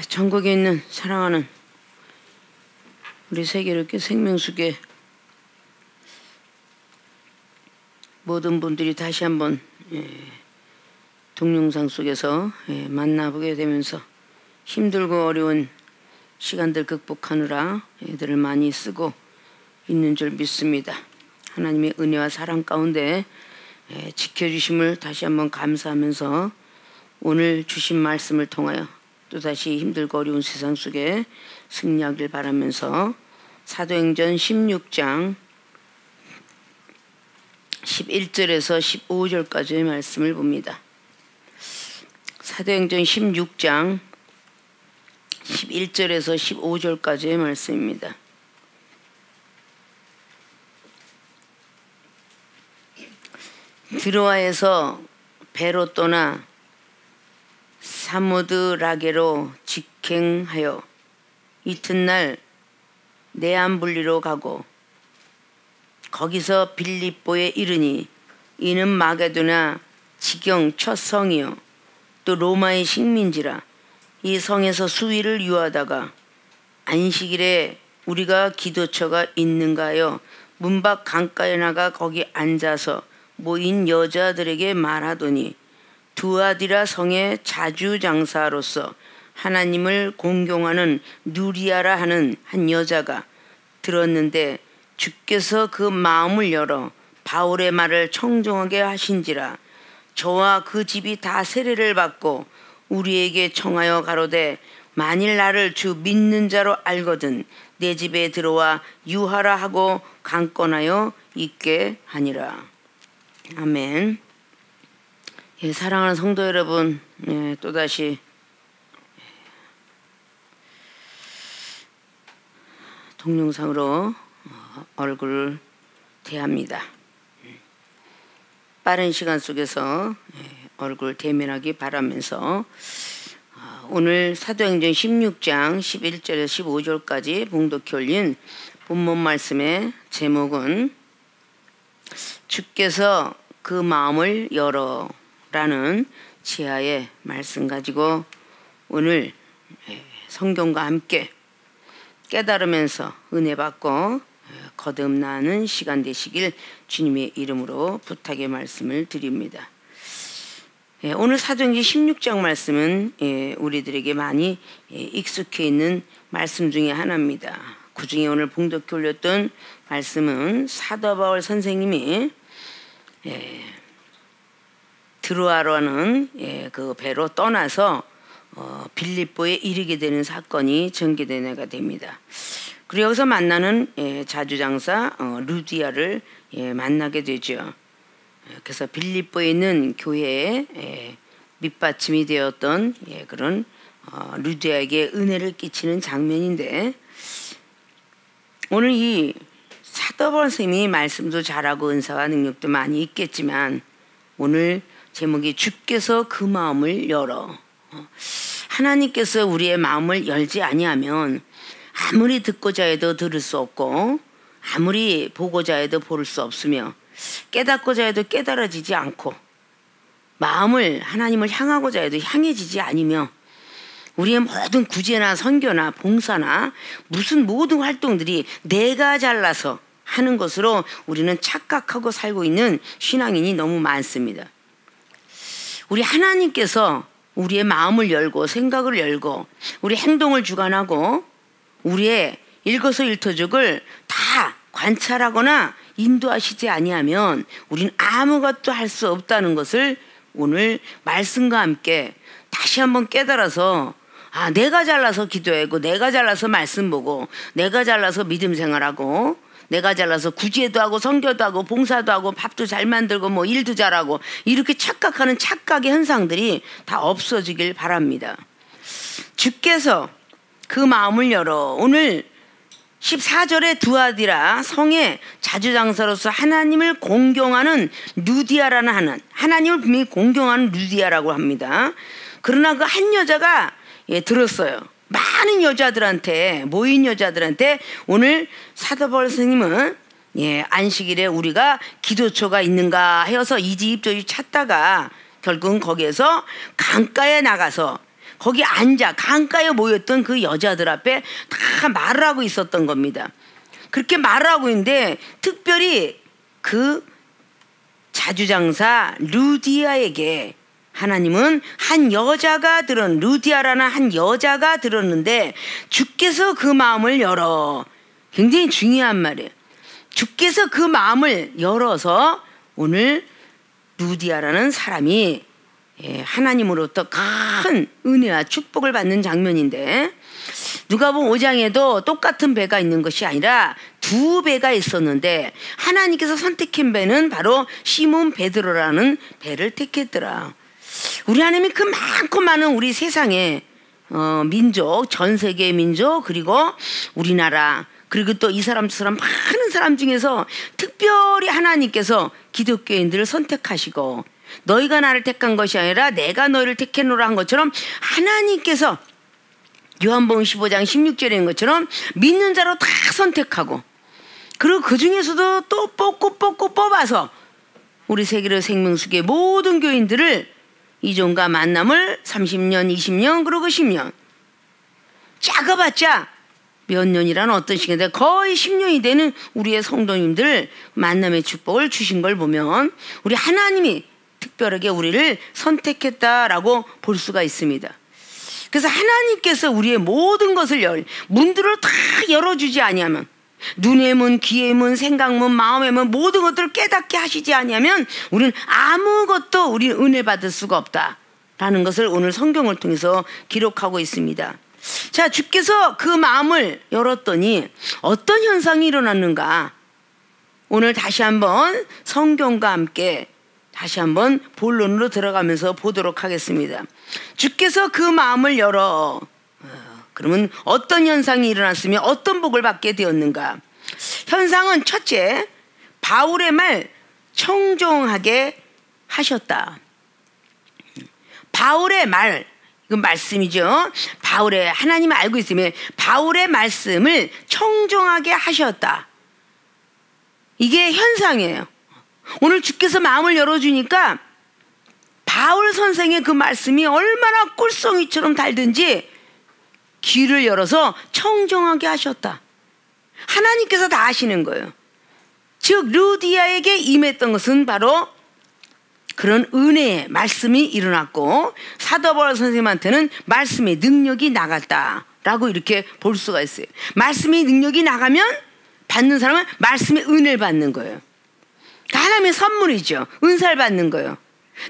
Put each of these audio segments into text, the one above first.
전국에 있는 사랑하는 우리 세계롭게 생명수계 모든 분들이 다시 한번 동영상 속에서 만나보게 되면서 힘들고 어려운 시간들 극복하느라 애들을 많이 쓰고 있는 줄 믿습니다. 하나님의 은혜와 사랑 가운데 지켜주심을 다시 한번 감사하면서 오늘 주신 말씀을 통하여 또다시 힘들고 어려운 세상 속에 승리하길 바라면서 사도행전 16장 11절에서 15절까지의 말씀을 봅니다. 사도행전 16장 11절에서 15절까지의 말씀입니다. 드로아에서 배로 떠나 사모드라게로 직행하여 이튿날 네암불리로 가고 거기서 빌립보에 이르니 이는 마게도나 지경 첫 성이요 또 로마의 식민지라. 이 성에서 수일을 유하다가 안식일에 우리가 기도처가 있는가 하여 문밖 강가에 나가 거기 앉아서 모인 여자들에게 말하더니 두아디라 성의 자주장사로서 하나님을 공경하는 누리아라 하는 한 여자가 들었는데 주께서 그 마음을 열어 바울의 말을 청종하게 하신지라. 저와 그 집이 다 세례를 받고 우리에게 청하여 가로되 만일 나를 주 믿는 자로 알거든 내 집에 들어와 유하라 하고 강권하여 있게 하니라. 아멘. 사랑하는 성도 여러분, 또다시 동영상으로 얼굴을 대합니다. 빠른 시간 속에서 얼굴 대면하기 바라면서 오늘 사도행전 16장 11절에서 15절까지 봉독해 올린 본문 말씀의 제목은 주께서 그 마음을 열어 라는 지하의 말씀 가지고 오늘 성경과 함께 깨달으면서 은혜 받고 거듭나는 시간 되시길 주님의 이름으로 부탁의 말씀을 드립니다. 오늘 사도행전 16장 말씀은 우리들에게 많이 익숙해 있는 말씀 중에 하나입니다. 그 중에 오늘 봉독해 올렸던 말씀은 사도 바울 선생님이 드로아라는 그 배로 떠나서 빌립보에 이르게 되는 사건이 전개되게 됩니다. 그리고 여기서 만나는 자주장사 루디아를 만나게 되죠. 그래서 빌립보에 있는 교회에 밑받침이 되었던 그런 루디아에게 은혜를 끼치는 장면인데, 오늘 이 사도 바울 선생님이 말씀도 잘하고 은사와 능력도 많이 있겠지만 오늘 제목이 주께서 그 마음을 열어. 하나님께서 우리의 마음을 열지 아니하면 아무리 듣고자 해도 들을 수 없고 아무리 보고자 해도 볼 수 없으며 깨닫고자 해도 깨달아지지 않고 마음을 하나님을 향하고자 해도 향해지지 않으며 우리의 모든 구제나 선교나 봉사나 무슨 모든 활동들이 내가 잘나서 하는 것으로 우리는 착각하고 살고 있는 신앙인이 너무 많습니다. 우리 하나님께서 우리의 마음을 열고 생각을 열고 우리 행동을 주관하고 우리의 일거수일투족을 다 관찰하거나 인도하시지 아니하면 우리는 아무것도 할 수 없다는 것을 오늘 말씀과 함께 다시 한번 깨달아서 내가 잘나서 기도하고 내가 잘나서 말씀 보고 내가 잘나서 믿음 생활하고 내가 잘나서 구제도 하고 선교도 하고 봉사도 하고 밥도 잘 만들고 뭐 일도 잘하고 이렇게 착각하는 착각의 현상들이 다 없어지길 바랍니다. 주께서 그 마음을 열어. 오늘 14절에 두아디라 성의 자주장사로서 하나님을 공경하는 루디아라는 하는 하나님을 분명히 공경하는 루디아라고 합니다. 그러나 그 한 여자가 들었어요. 많은 여자들한테 모인 여자들한테 오늘 사도 바울 선생님은 안식일에 우리가 기도처가 있는가 해서 이 집 저 집 찾다가 결국은 거기에서 강가에 나가서 거기 앉아 강가에 모였던 그 여자들 앞에 다 말을 하고 있었던 겁니다. 그렇게 말을 하고 있는데 특별히 그 자주장사 루디아에게 하나님은 루디아라는 한 여자가 들었는데 주께서 그 마음을 열어, 굉장히 중요한 말이에요. 주께서 그 마음을 열어서 오늘 루디아라는 사람이 하나님으로부터 큰 은혜와 축복을 받는 장면인데, 누가복음 5장에도 똑같은 배가 있는 것이 아니라 두 배가 있었는데 하나님께서 선택한 배는 바로 시몬 베드로라는 배를 택했더라. 우리 하나님이 그 많고 많은 우리 세상의 민족, 전 세계의 민족, 그리고 우리나라, 그리고 또 이 사람 저 사람 많은 사람 중에서 특별히 하나님께서 기독교인들을 선택하시고, 너희가 나를 택한 것이 아니라 내가 너희를 택했노라 한 것처럼 하나님께서 요한복음 15장 16절에 있는 것처럼 믿는 자로 다 선택하고, 그리고 그 중에서도 또 뽑고 뽑아서 우리 세계의 생명수계 모든 교인들을 이종과 만남을 30년, 20년, 그리고 10년, 작아봤자 몇 년이란 어떤 시간인데 거의 10년이 되는 우리의 성도님들 만남의 축복을 주신 걸 보면 우리 하나님이 특별하게 우리를 선택했다라고 볼 수가 있습니다. 그래서 하나님께서 우리의 모든 것을 문들을 다 열어주지 아니하면, 눈의 문, 귀의 문, 생각 문, 마음의 문, 모든 것들을 깨닫게 하시지 아니하면 우리는 아무것도 우리 은혜 받을 수가 없다라는 것을 오늘 성경을 통해서 기록하고 있습니다. 자, 주께서 그 마음을 열었더니 어떤 현상이 일어났는가? 오늘 다시 한번 성경과 함께 다시 한번 본론으로 들어가면서 보도록 하겠습니다. 주께서 그 마음을 열어, 그러면 어떤 현상이 일어났으며 어떤 복을 받게 되었는가? 현상은 첫째, 바울의 말 청종하게 하셨다. 바울의 말, 이건 말씀이죠. 하나님을 알고 있으면 바울의 말씀을 청종하게 하셨다. 이게 현상이에요. 오늘 주께서 마음을 열어주니까 바울 선생의 그 말씀이 얼마나 꿀송이처럼 달든지 귀를 열어서 청종하게 하셨다. 하나님께서 다 하시는 거예요. 즉 루디아에게 임했던 것은 바로 그런 은혜의 말씀이 일어났고, 사도 바울 선생님한테는 말씀의 능력이 나갔다라고 이렇게 볼 수가 있어요. 말씀의 능력이 나가면 받는 사람은 말씀의 은혜를 받는 거예요. 하나님의 선물이죠. 은사를 받는 거예요.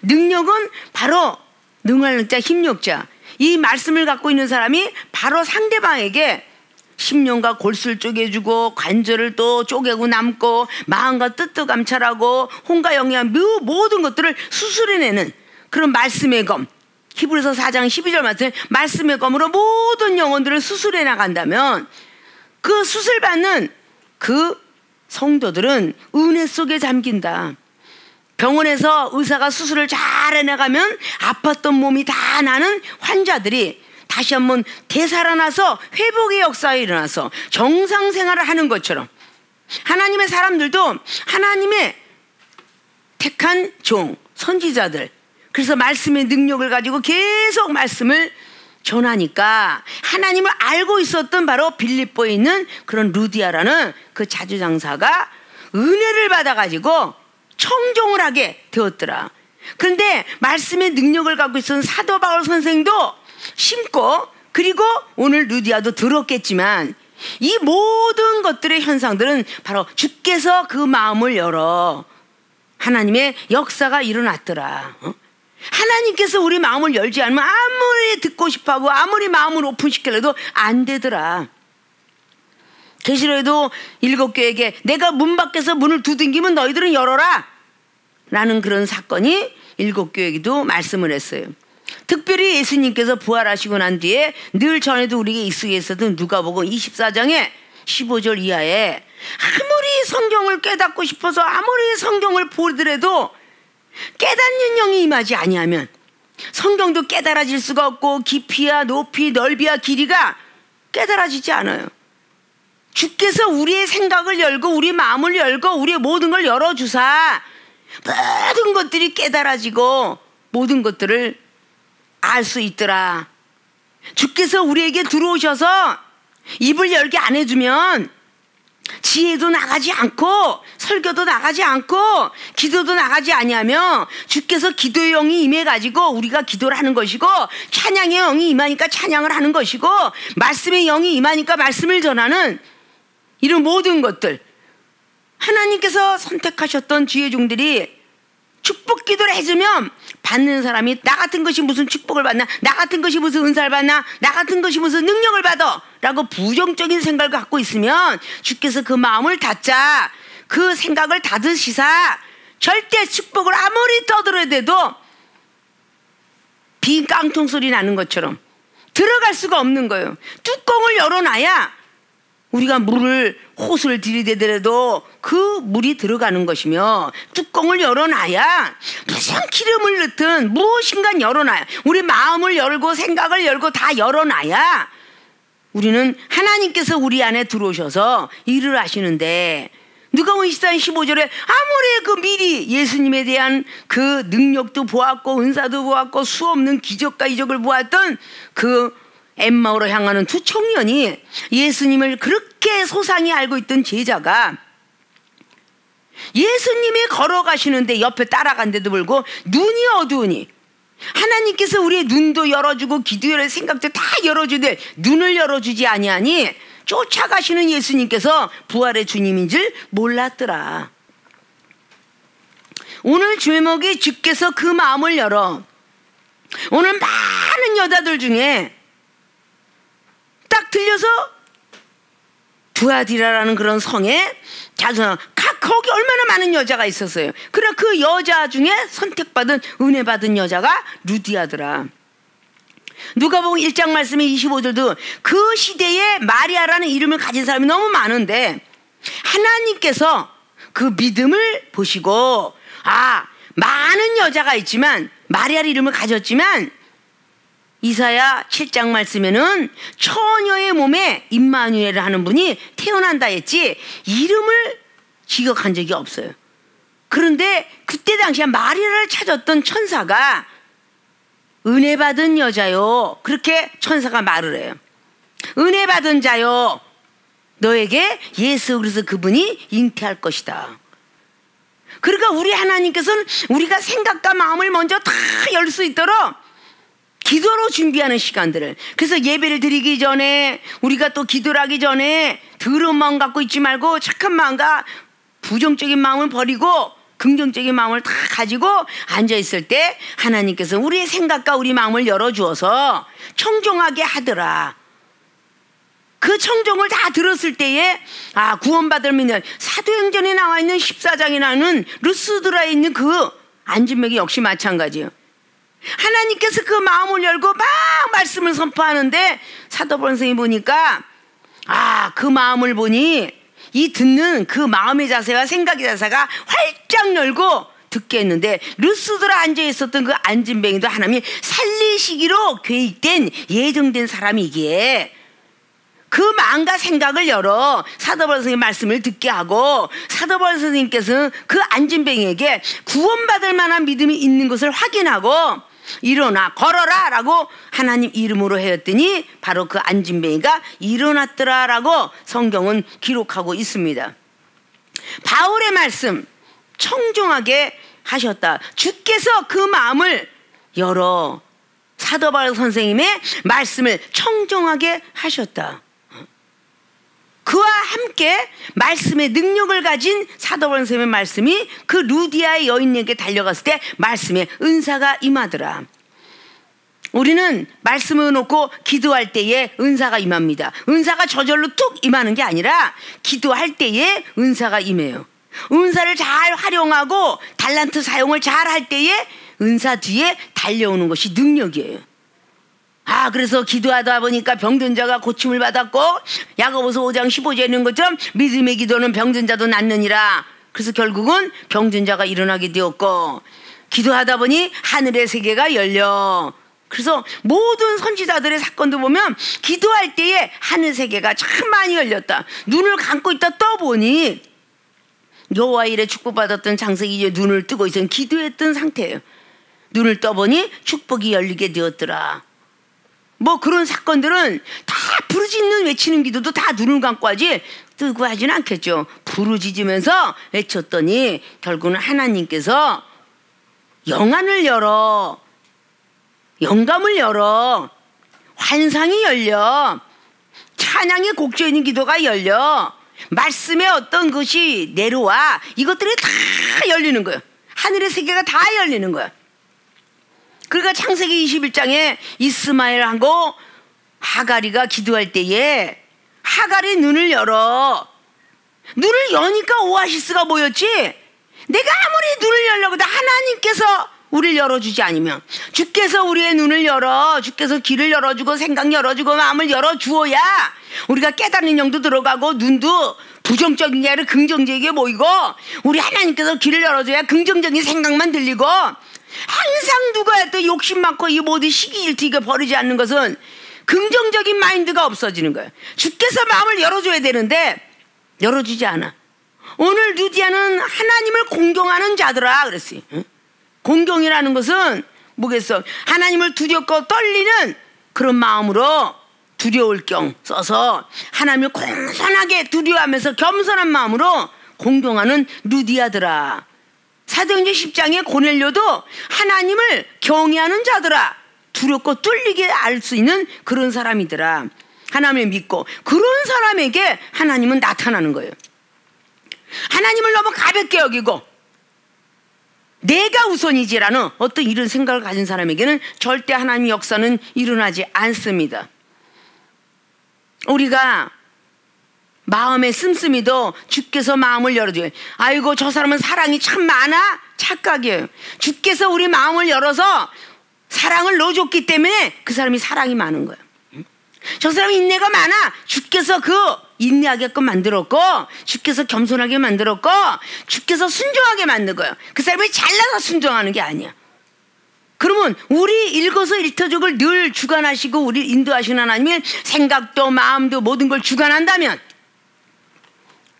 능력은 바로 능할 자, 힘력자. 이 말씀을 갖고 있는 사람이 바로 상대방에게 심령과 골수를 쪼개주고 관절을 또 쪼개고 남고 마음과 뜻도 감찰하고 혼과 영양 모든 것들을 수술해내는 그런 말씀의 검, 히브리서 4장 12절 말씀의 검으로 모든 영혼들을 수술해 나간다면 그 수술받는 그 성도들은 은혜 속에 잠긴다. 병원에서 의사가 수술을 잘 해나가면 아팠던 몸이 다 나는 환자들이 다시 한번 되살아나서 회복의 역사가 일어나서 정상 생활을 하는 것처럼, 하나님의 사람들도 하나님의 택한 종, 선지자들, 그래서 말씀의 능력을 가지고 계속 말씀을 전하니까 하나님을 알고 있었던 바로 빌립보에 있는 그런 루디아라는 그 자주장사가 은혜를 받아가지고 청종을 하게 되었더라. 그런데 말씀의 능력을 갖고 있었던 사도 바울 선생도 심고, 그리고 오늘 루디아도 들었겠지만 이 모든 것들의 현상들은 바로 주께서 그 마음을 열어 하나님의 역사가 일어났더라. 하나님께서 우리 마음을 열지 않으면 아무리 듣고 싶어하고 아무리 마음을 오픈시키려도 안 되더라. 계시록에도 7교회에게 내가 문 밖에서 문을 두들기면 너희들은 열어라 라는 그런 사건이 7교회에게도 말씀을 했어요. 특별히 예수님께서 부활하시고 난 뒤에 늘 전에도 우리에게 익숙해 있었던 누가복음 24장에 15절 이하에 아무리 성경을 깨닫고 싶어서 아무리 성경을 보더라도 깨닫는 영이 임하지 아니하면 성경도 깨달아질 수가 없고 깊이야 높이 넓이야 길이가 깨달아지지 않아요. 주께서 우리의 생각을 열고 우리 마음을 열고 우리의 모든 걸 열어주사 모든 것들이 깨달아지고 모든 것들을 알 수 있더라 주께서 우리에게 들어오셔서 입을 열게 안 해주면 지혜도 나가지 않고 설교도 나가지 않고 기도도 나가지 아니하며 주께서 기도의 영이 임해가지고 우리가 기도를 하는 것이고 찬양의 영이 임하니까 찬양을 하는 것이고 말씀의 영이 임하니까 말씀을 전하는 이런 모든 것들, 하나님께서 선택하셨던 지혜 종들이 축복 기도를 해주면 받는 사람이 나 같은 것이 무슨 축복을 받나, 나 같은 것이 무슨 은사를 받나, 나 같은 것이 무슨 능력을 받아 라고 부정적인 생각을 갖고 있으면 주께서 그 마음을 닫자, 그 생각을 닫으시사 절대 축복을 아무리 떠들어대도 빈 깡통 소리 나는 것처럼 들어갈 수가 없는 거예요. 뚜껑을 열어놔야 우리가 물을 호수를 들이대더라도 그 물이 들어가는 것이며, 뚜껑을 열어놔야 무슨 기름을 넣든 무엇인가 열어놔야, 우리 마음을 열고 생각을 열고 다 열어놔야 우리는 하나님께서 우리 안에 들어오셔서 일을 하시는데, 누가복음 24장 15절에 아무리 그 미리 예수님에 대한 그 능력도 보았고 은사도 보았고 수없는 기적과 이적을 보았던 그 엠마오로 향하는 두 청년이, 예수님을 그렇게 소상히 알고 있던 제자가 예수님이 걸어가시는데 옆에 따라간데도 불구하고 눈이 어두우니, 하나님께서 우리의 눈도 열어주고 기도의 생각도 다 열어주되 눈을 열어주지 아니하니 쫓아가시는 예수님께서 부활의 주님인 줄 몰랐더라. 오늘 제목이 주께서 그 마음을 열어. 오늘 많은 여자들 중에 딱 들려서 두아디라라는 그런 성에 거기 얼마나 많은 여자가 있었어요. 그러나 그 여자 중에 선택받은 은혜받은 여자가 루디아더라. 누가복음 1장 말씀에 25절도 그 시대에 마리아라는 이름을 가진 사람이 너무 많은데 하나님께서 그 믿음을 보시고, 많은 여자가 있지만 마리아 이름을 가졌지만 이사야 7장 말씀에는 처녀의 몸에 임마누엘을 하는 분이 태어난다 했지 이름을 기억한 적이 없어요. 그런데 그때 당시에 마리아를 찾았던 천사가 은혜 받은 여자요, 그렇게 천사가 말을 해요. 은혜 받은 자요, 너에게 예수 그리스도 그분이 잉태할 것이다. 그러니까 우리 하나님께서는 우리가 생각과 마음을 먼저 다 열 수 있도록 기도로 준비하는 시간들을, 그래서 예배를 드리기 전에 우리가 또 기도를 하기 전에 더러운 마음 갖고 있지 말고 착한 마음과 부정적인 마음을 버리고 긍정적인 마음을 다 가지고 앉아있을 때 하나님께서 우리의 생각과 우리 마음을 열어주어서 청종하게 하더라. 그 청종을 다 들었을 때에 구원받을 믿는, 사도행전에 나와 있는 14장에 나오는 루스드라에 있는 그 안진맥이 역시 마찬가지예요. 하나님께서 그 마음을 열고 막 말씀을 선포하는데 사도 바울 선생님이 보니까 그 마음을 보니 이 듣는 그 마음의 자세와 생각의 자세가 활짝 열고 듣게 했는데, 루스드라 앉아 있었던 그 안진뱅이도 하나님이 살리시기로 계획된 예정된 사람이기에 그 마음과 생각을 열어 사도 바울 선생님 말씀을 듣게 하고, 사도 바울 선생님께서는 그 안진뱅이에게 구원받을 만한 믿음이 있는 것을 확인하고 일어나 걸어라 라고 하나님 이름으로 하였더니 바로 그 안진뱅이가 일어났더라 라고 성경은 기록하고 있습니다. 바울의 말씀 청종하게 하셨다. 주께서 그 마음을 열어 사도 바울 선생님의 말씀을 청종하게 하셨다. 그와 함께 말씀의 능력을 가진 사도 바울 선생님의 말씀이 그 루디아의 여인에게 달려갔을 때 말씀의 은사가 임하더라. 우리는 말씀을 놓고 기도할 때에 은사가 임합니다. 은사가 저절로 툭 임하는 게 아니라 기도할 때에 은사가 임해요. 은사를 잘 활용하고 달란트 사용을 잘 할 때에 은사 뒤에 달려오는 것이 능력이에요. 그래서 기도하다 보니까 병든 자가 고침을 받았고, 야고보서 5장 15절에 있는 것처럼 믿음의 기도는 병든 자도 낫느니라. 그래서 결국은 병든 자가 일어나게 되었고, 기도하다 보니 하늘의 세계가 열려. 그래서 모든 선지자들의 사건도 보면 기도할 때에 하늘 세계가 참 많이 열렸다. 눈을 감고 있다 떠보니 여호와 일에 축복받았던 장세기 이제 눈을 뜨고 있었던 기도했던 상태예요. 눈을 떠보니 축복이 열리게 되었더라. 뭐 그런 사건들은 다 부르짖는 외치는 기도도 다 눈을 감고 하지 뜨고 하진 않겠죠. 부르짖으면서 외쳤더니 결국은 하나님께서 영안을 열어, 영감을 열어, 환상이 열려, 찬양의 곡조있는 기도가 열려, 말씀의 어떤 것이 내려와, 이것들이 다 열리는 거예요. 하늘의 세계가 다 열리는 거예요. 그러니까 창세기 21장에 이스마엘하고 하가리가 기도할 때에 하가리 눈을 열어. 눈을 여니까 오아시스가 뭐였지? 내가 아무리 눈을 열려고 해도 하나님께서 우리를 열어주지 않으면, 주께서 우리의 눈을 열어, 주께서 길을 열어주고 생각 열어주고 마음을 열어주어야 우리가 깨닫는 영도 들어가고 눈도 부정적인 게 아니라 긍정적이게 보이고, 우리 하나님께서 길을 열어줘야 긍정적인 생각만 들리고, 항상 누가 또 욕심 많고 이 모든 시기질투 이거 버리지 않는 것은 긍정적인 마인드가 없어지는 거예요. 주께서 마음을 열어줘야 되는데 열어주지 않아. 오늘 루디아는 하나님을 공경하는 자들아 그랬어요. 응? 공경이라는 것은 뭐겠어? 하나님을 두렵고 떨리는 그런 마음으로 두려울 경 써서 하나님을 공손하게 두려워하면서 겸손한 마음으로 공경하는 루디아들아. 사도행전 10장의 고넬료도 하나님을 경외하는 자들아, 두렵고 뚫리게 알 수 있는 그런 사람이더라. 하나님을 믿고 그런 사람에게 하나님은 나타나는 거예요. 하나님을 너무 가볍게 여기고 내가 우선이지라는 어떤 이런 생각을 가진 사람에게는 절대 하나님의 역사는 일어나지 않습니다. 우리가 마음의 씀씀이도 주께서 마음을 열어줘요. 아이고 저 사람은 사랑이 참 많아? 착각이에요. 주께서 우리 마음을 열어서 사랑을 넣어줬기 때문에 그 사람이 사랑이 많은 거예요. 저 사람이 인내가 많아? 주께서 그 인내하게끔 만들었고, 주께서 겸손하게 만들었고, 주께서 순종하게 만든 거예요. 그 사람이 잘나서 순종하는 게 아니야. 그러면 우리 일거수일투족을 늘 주관하시고 우리 인도하시는 하나님의 생각도 마음도 모든 걸 주관한다면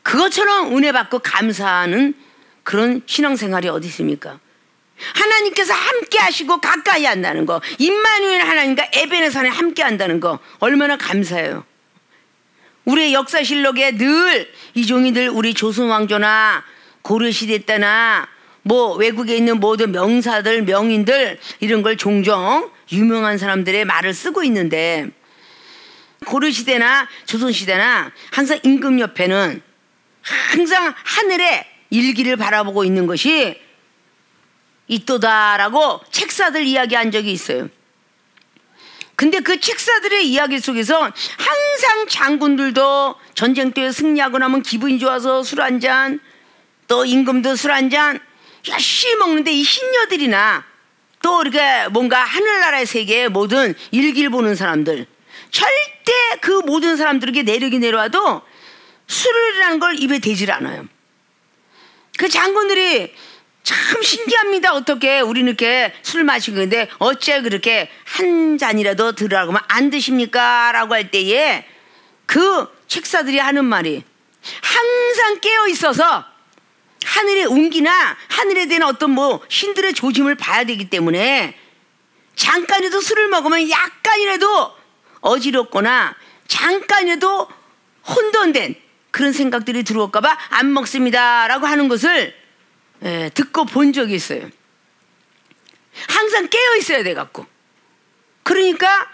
그것처럼 은혜 받고 감사하는 그런 신앙생활이 어디 있습니까? 하나님께서 함께 하시고 가까이 한다는 거, 임마누엘 하나님과 에베네산에 함께 한다는 거 얼마나 감사해요. 우리의 역사실록에 늘 이 종이들 우리 조선왕조나 고려시대 때나 뭐 외국에 있는 모든 명사들 명인들 이런 걸 종종 유명한 사람들의 말을 쓰고 있는데, 고려시대나 조선시대나 항상 임금 옆에는 항상 하늘의 일기를 바라보고 있는 것이 있도다라고 책사들 이야기한 적이 있어요. 근데 그 책사들의 이야기 속에서 항상 장군들도 전쟁 때 승리하고 나면 기분이 좋아서 술 한잔, 또 임금도 술 한잔 열심히 먹는데, 이 신녀들이나 또 이렇게 뭔가 하늘나라의 세계의 모든 일기를 보는 사람들, 절대 그 모든 사람들에게 내력이 내려와도 술이라는 걸 입에 대질 않아요. 그 장군들이 참 신기합니다. 어떻게 우리는 이렇게 술 마시고 있는데 어째 그렇게 한 잔이라도 들으라고 하면 안 드십니까? 라고 할 때에 그 책사들이 하는 말이, 항상 깨어 있어서 하늘의 운기나 하늘에 대한 어떤 뭐 신들의 조짐을 봐야 되기 때문에 잠깐이라도 술을 먹으면 약간이라도 어지럽거나 잠깐이라도 혼돈된 그런 생각들이 들어올까봐 안 먹습니다 라고 하는 것을 듣고 본 적이 있어요. 항상 깨어 있어야 돼 갖고. 그러니까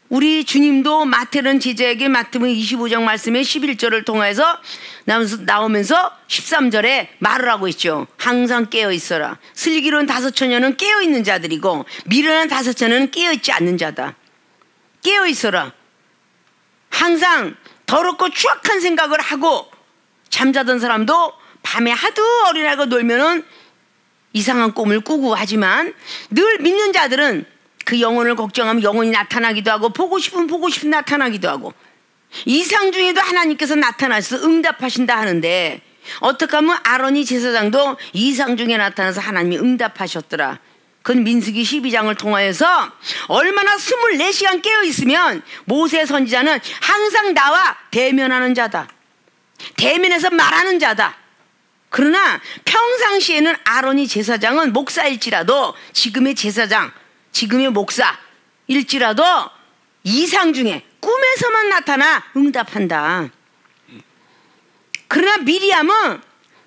우리 주님도 마태는 제자에게 마태복음 25장 말씀의 11절을 통해서 나오면서 13절에 말을 하고 있죠. 항상 깨어 있어라. 슬기로운 5처녀는 깨어 있는 자들이고 미련한 5처녀는 깨어 있지 않는 자다. 깨어 있어라. 항상 더럽고 추악한 생각을 하고 잠자던 사람도 밤에 하도 어린아이가 놀면은 이상한 꿈을 꾸고 하지만, 늘 믿는 자들은 그 영혼을 걱정하면 영혼이 나타나기도 하고 보고 싶으면 나타나기도 하고, 이상 중에도 하나님께서 나타나셔서 응답하신다 하는데, 어떻게 하면 아론이 제사장도 이상 중에 나타나서 하나님이 응답하셨더라. 그건 민수기 12장을 통하여서 얼마나 24시간 깨어있으면 모세 선지자는 항상 나와 대면하는 자다, 대면해서 말하는 자다. 그러나 평상시에는 아론이 제사장은 목사일지라도, 지금의 제사장, 지금의 목사일지라도 이상 중에 꿈에서만 나타나 응답한다. 그러나 미리암은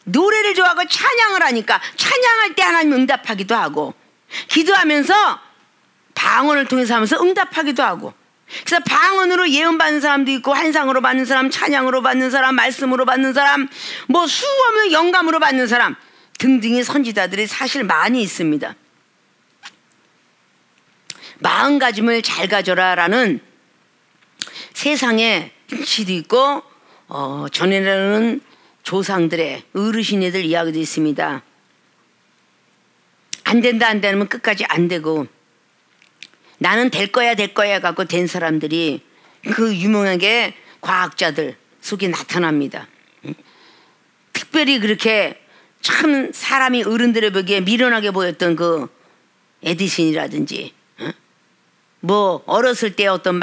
노래를 좋아하고 찬양을 하니까 찬양할 때 하나님 응답하기도 하고, 기도하면서 방언을 통해서 하면서 응답하기도 하고, 그래서 방언으로 예언받는 사람도 있고, 환상으로 받는 사람, 찬양으로 받는 사람, 말씀으로 받는 사람, 뭐 수없는 영감으로 받는 사람 등등의 선지자들이 사실 많이 있습니다. 마음가짐을 잘 가져라 라는 세상에 시도 있고, 전에는 조상들의 어르신애들 이야기도 있습니다. 안 된다 안 되면 끝까지 안 되고, 나는 될 거야 갖고 된 사람들이 그 유명하게 과학자들 속에 나타납니다. 특별히 그렇게 참 사람이 어른들에 보기에 미련하게 보였던 그 에디슨이라든지, 뭐 어렸을 때 어떤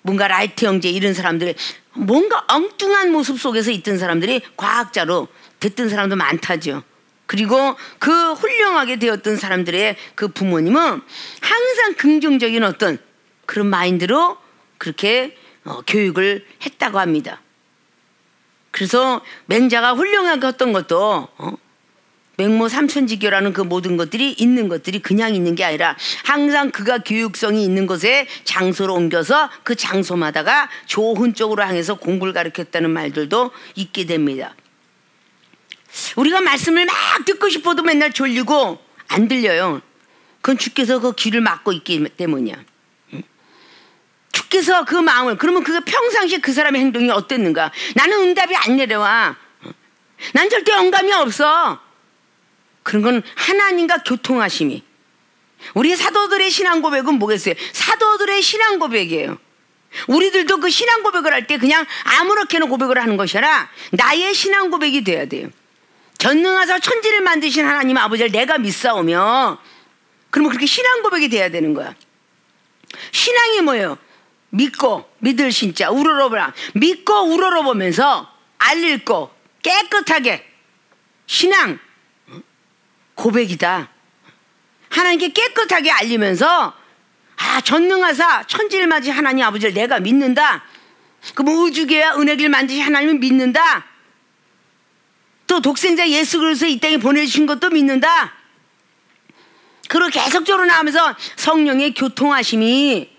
뭔가 라이트 형제 이런 사람들, 뭔가 엉뚱한 모습 속에서 있던 사람들이 과학자로 됐던 사람도 많다죠. 그리고 그 훌륭하게 되었던 사람들의 그 부모님은 항상 긍정적인 어떤 그런 마인드로 그렇게 교육을 했다고 합니다. 그래서 맹자가 훌륭하게 했던 것도 맹모 삼천지교라는 그 모든 것들이 있는 것들이 그냥 있는 게 아니라 항상 그가 교육성이 있는 곳에 장소로 옮겨서 그 장소마다가 좋은 쪽으로 향해서 공부를 가르쳤다는 말들도 있게 됩니다. 우리가 말씀을 막 듣고 싶어도 맨날 졸리고 안 들려요. 그건 주께서 그 귀를 막고 있기 때문이야. 주께서 그 마음을, 그러면 그게 평상시에 그 사람의 행동이 어땠는가? 나는 응답이 안 내려와. 난 절대 영감이 없어. 그런 건 하나님과 교통하심이. 우리 사도들의 신앙 고백은 뭐겠어요? 사도들의 신앙 고백이에요. 우리들도 그 신앙 고백을 할 때 그냥 아무렇게나 고백을 하는 것이 아니라 나의 신앙 고백이 돼야 돼요. 전능하사 천지를 만드신 하나님 아버지를 내가 믿사오며, 그러면 그렇게 신앙 고백이 돼야 되는 거야. 신앙이 뭐예요? 믿고, 믿을 신자 우러러보라. 믿고 우러러보면서 알릴고 깨끗하게 신앙 고백이다. 하나님께 깨끗하게 알리면서, 전능하사 천지를 만드신 하나님 아버지를 내가 믿는다. 그럼 우주계와 은혜를 만드신 하나님을 믿는다. 또 독생자 예수 그리스도 이 땅에 보내주신 것도 믿는다. 그리고 계속적으로 나오면서 성령의 교통하심이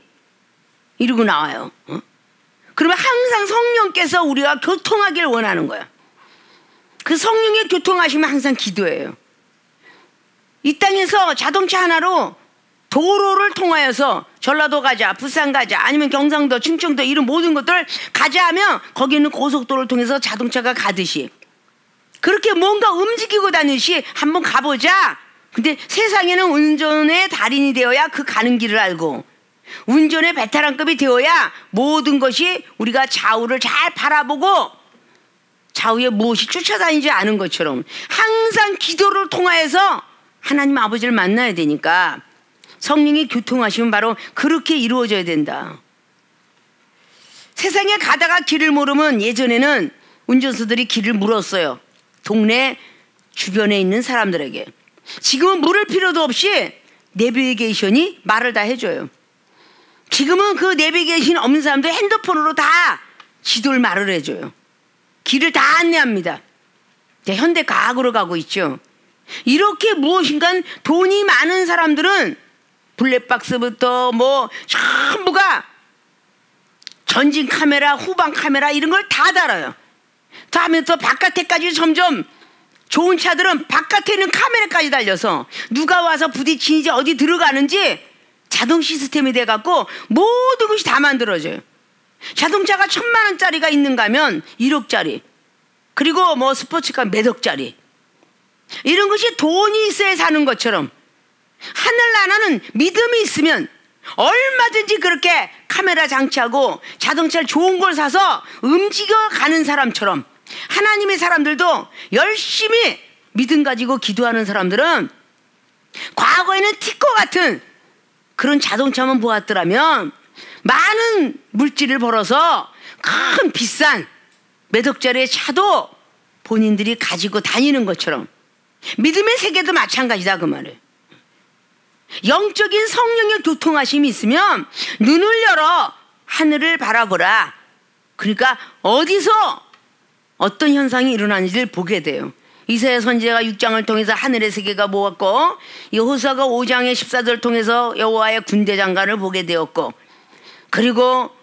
이러고 나와요. 그러면 항상 성령께서 우리가 교통하길 원하는 거야. 그 성령의 교통하심은 항상 기도예요. 이 땅에서 자동차 하나로 도로를 통하여서 전라도 가자, 부산 가자, 아니면 경상도, 충청도 이런 모든 것들을 가자 하면 거기 있는 고속도로를 통해서 자동차가 가듯이, 그렇게 뭔가 움직이고 다니듯이 한번 가보자. 근데 세상에는 운전의 달인이 되어야 그 가는 길을 알고, 운전의 베테랑급이 되어야 모든 것이 우리가 좌우를 잘 바라보고 좌우에 무엇이 쫓아다니지 않은 것처럼 항상 기도를 통하여서 하나님 아버지를 만나야 되니까 성령이 교통하시면 바로 그렇게 이루어져야 된다. 세상에 가다가 길을 모르면 예전에는 운전수들이 길을 물었어요. 동네 주변에 있는 사람들에게. 지금은 물을 필요도 없이 내비게이션이 말을 다 해줘요. 지금은 그 내비게이션 없는 사람들 핸드폰으로 다 지도를 말을 해줘요. 길을 다 안내합니다. 현대 과학으로 가고 있죠. 이렇게 무엇인가 돈이 많은 사람들은 블랙박스부터 뭐 전부가 전진 카메라, 후방 카메라 이런 걸 다 달아요. 다음에 또 바깥에까지 점점 좋은 차들은 바깥에 있는 카메라까지 달려서 누가 와서 부딪히는지 어디 들어가는지 자동 시스템이 돼갖고 모든 것이 다 만들어져요. 자동차가 1,000만 원짜리가 있는가 하면 1억짜리, 그리고 뭐 스포츠카 몇 억짜리, 이런 것이 돈이 있어야 사는 것처럼 하늘나라는 믿음이 있으면 얼마든지 그렇게 카메라 장치하고 자동차를 좋은 걸 사서 움직여가는 사람처럼 하나님의 사람들도 열심히 믿음 가지고 기도하는 사람들은 과거에는 티코 같은 그런 자동차만 보았더라면 많은 물질을 벌어서 큰 비싼 몇 억짜리의 차도 본인들이 가지고 다니는 것처럼 믿음의 세계도 마찬가지다 그 말이에요. 영적인 성령의 교통하심이 있으면 눈을 열어 하늘을 바라보라. 그러니까 어디서 어떤 현상이 일어나는지를 보게 돼요. 이사야 선지자가 6장을 통해서 하늘의 세계가 보았고, 호세아가 5장의 14절을 통해서 여호와의 군대 장관을 보게 되었고, 그리고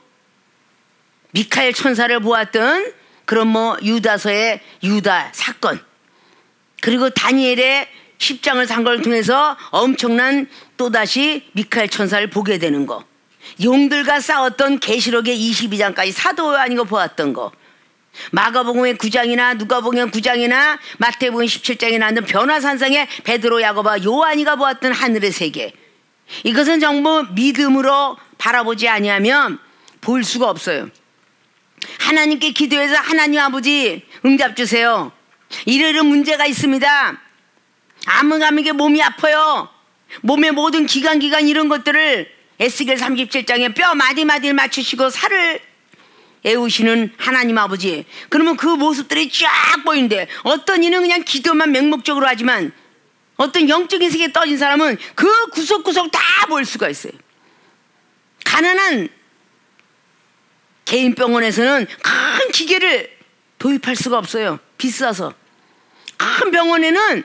미카엘 천사를 보았던 그런 유다서의 유다 사건, 그리고 다니엘의 10장을 산 걸 통해서 엄청난 또다시 미카엘 천사를 보게 되는 거, 용들과 싸웠던 계시록의 22장까지 사도 요한이가 보았던 거, 마가복음의 9장이나 누가복음의 9장이나 마태복음 17장에 나오는 변화산상의 베드로, 야고보, 요한이가 보았던 하늘의 세계, 이것은 전부 믿음으로 바라보지 아니하면 볼 수가 없어요. 하나님께 기도해서 하나님 아버지 응답 주세요. 이러이러 문제가 있습니다. 아무게 몸이 아파요. 몸의 모든 기관 이런 것들을 에스겔 37장에 뼈 마디마디를 맞추시고 살을 애우시는 하나님 아버지. 그러면 그 모습들이 쫙 보이는데, 어떤 이는 그냥 기도만 맹목적으로 하지만 어떤 영적인 세계에 떠진 사람은 그 구석구석 다 볼 수가 있어요. 가난한 개인 병원에서는 큰 기계를 도입할 수가 없어요. 비싸서. 큰 병원에는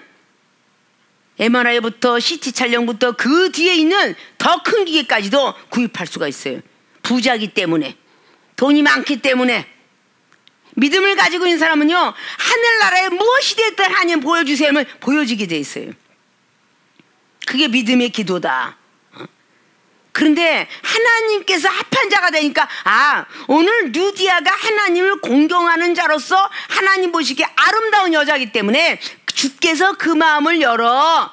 MRI부터 CT 촬영부터 그 뒤에 있는 더 큰 기계까지도 구입할 수가 있어요. 부자기 때문에, 돈이 많기 때문에. 믿음을 가지고 있는 사람은요, 하늘나라에 무엇이 됐든 하나님 보여주세요 하면 보여지게 돼 있어요. 그게 믿음의 기도다. 그런데 하나님께서 합한 자가 되니까, 오늘 루디아가 하나님을 공경하는 자로서 하나님 보시기에 아름다운 여자이기 때문에 주께서 그 마음을 열어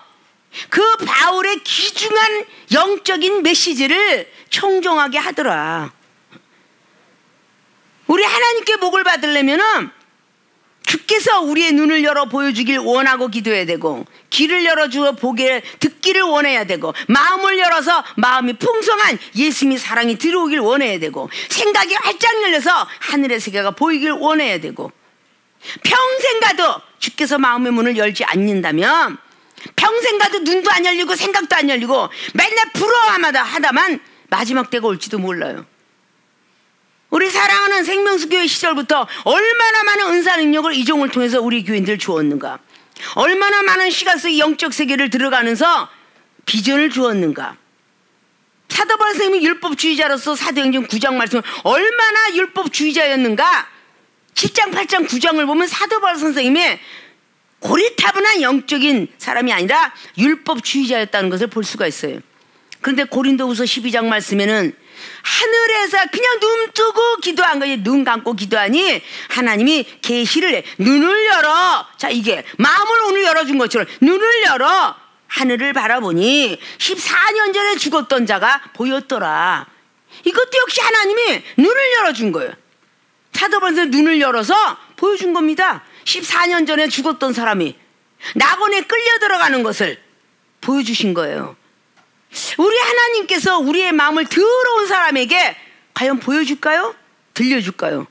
그 바울의 귀중한 영적인 메시지를 청종하게 하더라. 우리 하나님께 복을 받으려면은 주께서 우리의 눈을 열어 보여주길 원하고 기도해야 되고, 귀를 열어주어 보게 듣기를 원해야 되고, 마음을 열어서 마음이 풍성한 예수님의 사랑이 들어오길 원해야 되고, 생각이 활짝 열려서 하늘의 세계가 보이길 원해야 되고, 평생 가도 주께서 마음의 문을 열지 않는다면, 평생 가도 눈도 안 열리고 생각도 안 열리고 맨날 부러워하다만 마지막 때가 올지도 몰라요. 우리 사랑하는 생명수 교회 시절부터 얼마나 많은 은사 능력을 이 종을 통해서 우리 교인들 주었는가, 얼마나 많은 시간 속에 영적 세계를 들어가면서 비전을 주었는가. 사도 바울 선생님이 율법주의자로서 사도행전 9장 말씀을 얼마나 율법주의자였는가. 7장 8장 9장을 보면 사도 바울 선생님이 고리타분한 영적인 사람이 아니라 율법주의자였다는 것을 볼 수가 있어요. 그런데 고린도후서 12장 말씀에는 하늘에서 그냥 눈 뜨고 기도한 거지, 눈 감고 기도하니 하나님이 계시를 해. 눈을 열어. 자, 이게 마음을 오늘 열어준 것처럼 눈을 열어 하늘을 바라보니 14년 전에 죽었던 자가 보였더라. 이것도 역시 하나님이 눈을 열어준 거예요. 사도반서 눈을 열어서 보여준 겁니다. 14년 전에 죽었던 사람이 낙원에 끌려 들어가는 것을 보여주신 거예요. 우리 하나님께서 우리의 마음을 더러운 사람에게 과연 보여줄까요? 들려줄까요?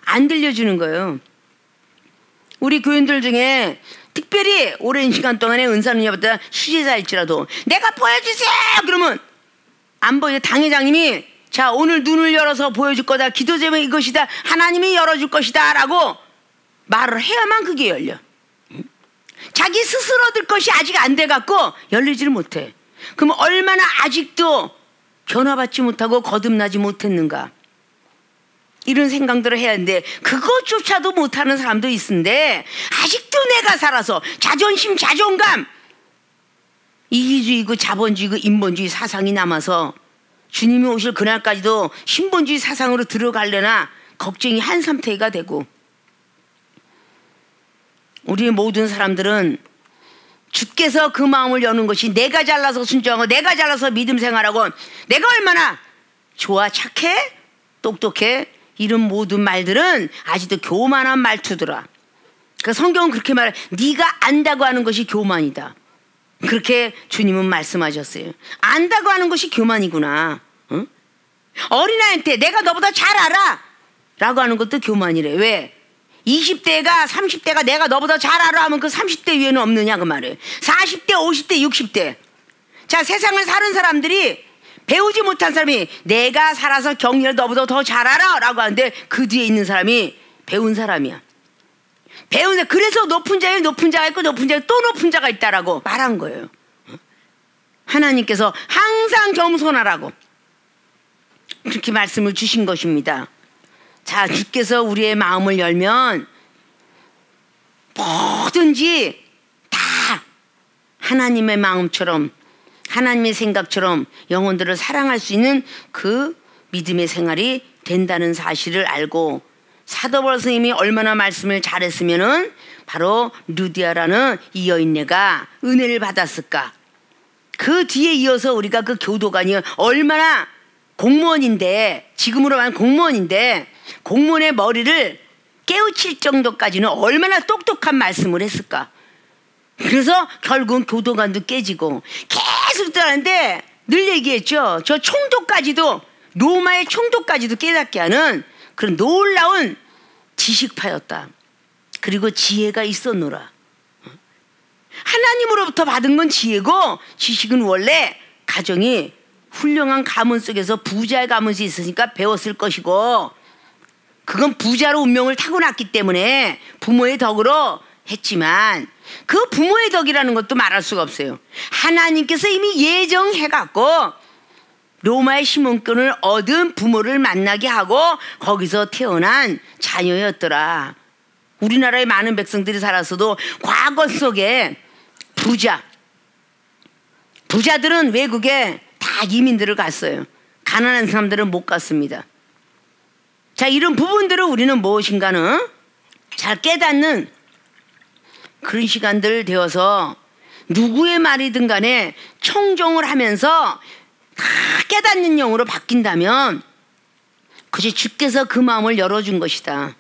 안 들려주는 거예요. 우리 교인들 중에 특별히 오랜 시간 동안에 은사능력보다 수제자일지라도 내가 보여주세요 그러면 안 보여. 당회장님이 자, 오늘 눈을 열어서 보여줄 거다, 기도 제목이 이것이다, 하나님이 열어줄 것이다 라고 말을 해야만 그게 열려. 자기 스스로 얻을 것이 아직 안 돼갖고 열리지를 못해. 그럼 얼마나 아직도 변화받지 못하고 거듭나지 못했는가, 이런 생각들을 해야 하는데 그것조차도 못하는 사람도 있는데, 아직도 내가 살아서 자존심, 자존감, 이기주의고 자본주의고 인본주의 사상이 남아서 주님이 오실 그날까지도 신본주의 사상으로 들어가려나 걱정이 한삼태가 되고, 우리의 모든 사람들은 주께서 그 마음을 여는 것이 내가 잘나서 순종하고 내가 잘나서 믿음 생활하고 내가 얼마나 좋아, 착해, 똑똑해, 이런 모든 말들은 아직도 교만한 말투더라. 그러니까 성경은 그렇게 말해. 네가 안다고 하는 것이 교만이다. 그렇게 주님은 말씀하셨어요. 안다고 하는 것이 교만이구나. 응? 어린아이한테 내가 너보다 잘 알아 라고 하는 것도 교만이래. 왜? 20대가 30대가 내가 너보다 잘 알아 하면 그 30대 위에는 없느냐 그 말이에요. 40대 50대 60대 자, 세상을 사는 사람들이 배우지 못한 사람이 내가 살아서 경리를 너보다 더 잘 알아 라고 하는데 그 뒤에 있는 사람이 배운 사람이야. 그래서 높은 자에 높은 자가 있고 높은 자에 또 높은 자가 있다라고 말한 거예요. 하나님께서 항상 겸손하라고 그렇게 말씀을 주신 것입니다. 자, 주께서 우리의 마음을 열면 뭐든지 다 하나님의 마음처럼 하나님의 생각처럼 영혼들을 사랑할 수 있는 그 믿음의 생활이 된다는 사실을 알고 사도 바울 스님이 얼마나 말씀을 잘했으면은 바로 루디아라는 이 여인네가 은혜를 받았을까. 그 뒤에 이어서 우리가 그 교도관이 얼마나 공무원인데, 지금으로 말하면 공무원인데 공무원의 머리를 깨우칠 정도까지는 얼마나 똑똑한 말씀을 했을까. 그래서 결국은 교도관도 깨지고 계속 따라하는데 늘 얘기했죠. 저 총독까지도, 로마의 총독까지도 깨닫게 하는 그런 놀라운 지식파였다. 그리고 지혜가 있었노라. 하나님으로부터 받은 건 지혜고, 지식은 원래 가정이 훌륭한 가문 속에서 부자의 가문이 있으니까 배웠을 것이고, 그건 부자로 운명을 타고났기 때문에 부모의 덕으로 했지만 그 부모의 덕이라는 것도 말할 수가 없어요. 하나님께서 이미 예정해갖고 로마의 시몬권을 얻은 부모를 만나게 하고 거기서 태어난 자녀였더라. 우리나라의 많은 백성들이 살았어도 과거 속에 부자들은 외국에 다 이민들을 갔어요. 가난한 사람들은 못 갔습니다. 자, 이런 부분들을 우리는 무엇인가는 잘 깨닫는 그런 시간들 되어서 누구의 말이든 간에 청종을 하면서 다 깨닫는 영으로 바뀐다면 그저 주께서 그 마음을 열어준 것이다.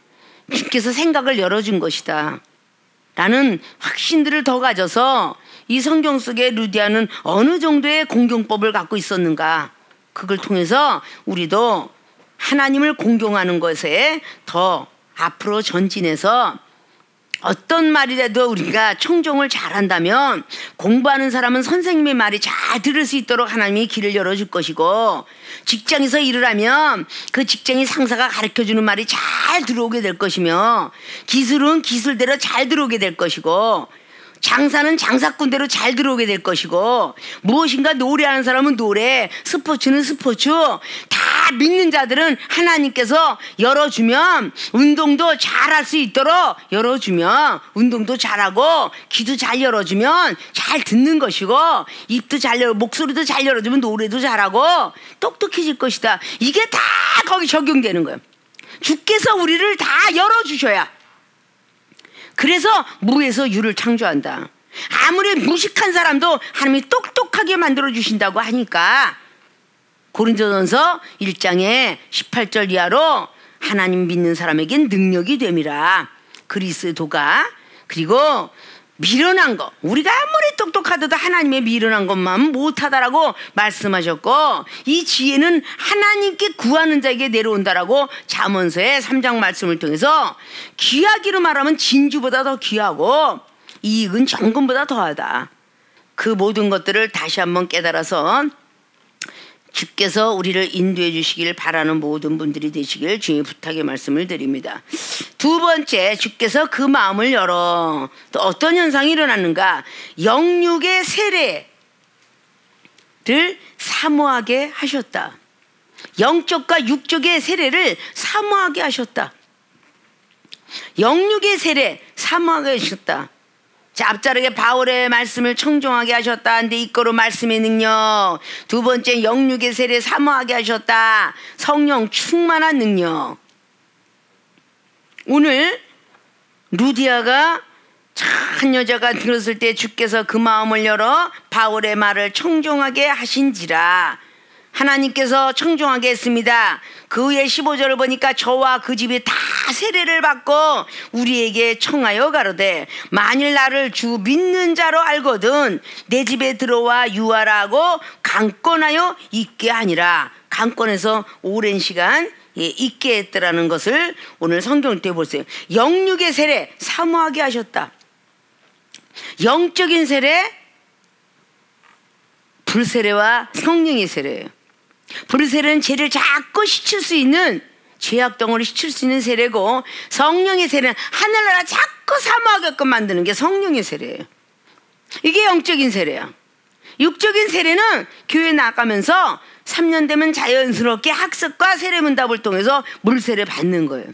주께서 생각을 열어준 것이다. 라는 확신들을 더 가져서 이 성경 속에 루디아는 어느 정도의 공경법을 갖고 있었는가. 그걸 통해서 우리도 하나님을 공경하는 것에 더 앞으로 전진해서 어떤 말이라도 우리가 청종을 잘한다면 공부하는 사람은 선생님의 말이 잘 들을 수 있도록 하나님이 길을 열어줄 것이고, 직장에서 일을 하면 그 직장의 상사가 가르쳐주는 말이 잘 들어오게 될 것이며, 기술은 기술대로 잘 들어오게 될 것이고, 장사는 장사꾼대로 잘 들어오게 될 것이고, 무엇인가 노래하는 사람은 노래, 스포츠는 스포츠, 다 믿는 자들은 하나님께서 열어주면 운동도 잘할 수 있도록 열어주면 운동도 잘하고, 귀도 잘 열어주면 잘 듣는 것이고, 입도 잘 목소리도 잘 열어주면 노래도 잘하고 똑똑해질 것이다. 이게 다 거기 적용되는 거예요. 주께서 우리를 다 열어주셔야, 그래서 무에서 유를 창조한다. 아무리 무식한 사람도 하나님이 똑똑하게 만들어주신다고 하니까 고린도전서 1장에 18절 이하로 하나님 믿는 사람에겐 능력이 됨이라. 그리스도가, 그리고 미련한 거, 우리가 아무리 똑똑하더라도 하나님의 미련한 것만 못하다라고 말씀하셨고, 이 지혜는 하나님께 구하는 자에게 내려온다라고 잠언서의 3장 말씀을 통해서 귀하기로 말하면 진주보다 더 귀하고 이익은 정금보다 더하다. 그 모든 것들을 다시 한번 깨달아서 주께서 우리를 인도해 주시길 바라는 모든 분들이 되시길 주님의 부탁의 말씀을 드립니다. 두 번째, 주께서 그 마음을 열어. 또 어떤 현상이 일어났는가? 영육의 세례를 사모하게 하셨다. 영적과 육적의 세례를 사모하게 하셨다. 영육의 세례 사모하게 하셨다. 자, 앞자르게 바울의 말씀을 청종하게 하셨다. 근데 이거로 말씀의 능력. 두 번째, 영육의 세례 사모하게 하셨다. 성령 충만한 능력. 오늘 루디아가 착한 여자가 들었을 때 주께서 그 마음을 열어 바울의 말을 청종하게 하신지라. 하나님께서 청종하게 했습니다. 그 후에 15절을 보니까 저와 그 집이 다 세례를 받고 우리에게 청하여 가로되, 만일 나를 주 믿는 자로 알거든 내 집에 들어와 유하라고 강권하여 있게 하니라. 강권해서 오랜 시간 있게 했더라는 것을 오늘 성경을 때 보세요. 영육의 세례 사모하게 하셨다. 영적인 세례 불세례와 성령의 세례예요. 불세례는 죄를 자꾸 씻을 수 있는, 죄악 덩어리 씻을 수 있는 세례고, 성령의 세례는 하늘나라 자꾸 사모하게끔 만드는 게 성령의 세례예요. 이게 영적인 세례야. 육적인 세례는 교회 나가면서 3년 되면 자연스럽게 학습과 세례문답을 통해서 물세례 받는 거예요.